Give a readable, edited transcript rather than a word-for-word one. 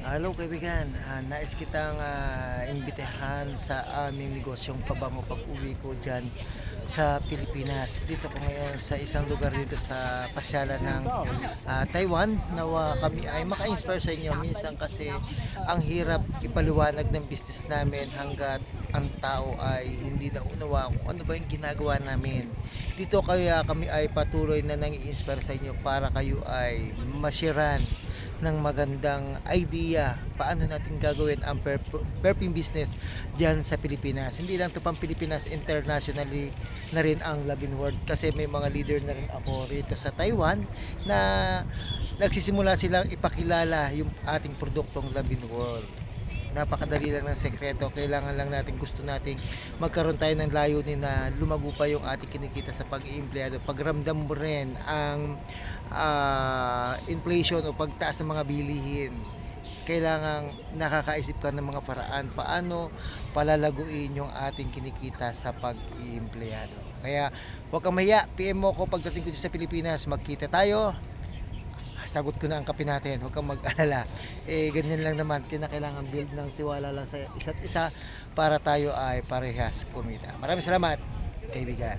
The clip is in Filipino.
Hello kaibigan, nais kitang imbitahan sa aming negosyong pabango pag-uwi ko dyan sa Pilipinas. Dito ko ngayon sa isang lugar dito sa pasyalan ng Taiwan. Nawa kami ay maka-inspire sa inyo. Minsan kasi ang hirap ipaliwanag ng business namin hanggat ang tao ay hindi naunawa kung ano ba yung ginagawa namin. Dito kaya kami ay patuloy na nang-i-inspire sa inyo para kayo ay mashiran ng magandang idea paano natin gagawin ang perfume business dyan sa Pilipinas. Hindi lang to pang Pilipinas, internationally na rin ang Labin World kasi may mga leader na rin ako rito sa Taiwan na nagsisimula silang ipakilala yung ating produktong Labin World. Napakadali lang ng sekreto, kailangan lang natin, gusto nating magkaroon tayo ng layunin na lumago pa yung ating kinikita sa pag-iempleyado. Pagramdam mo rin ang inflation o pagtaas ng mga bilihin, kailangang nakakaisip ka ng mga paraan paano palalaguin yung ating kinikita sa pag-iempleyado. Kaya huwag kang mahiya, PM mo ko pagdating ko dito sa Pilipinas, magkita tayo, sagot ko na ang kape natin, huwag kang mag-alala. Ganyan lang naman, kinakailangan build ng tiwala lang sa isa't isa para tayo ay parehas kumita. Maraming salamat, kaibigan.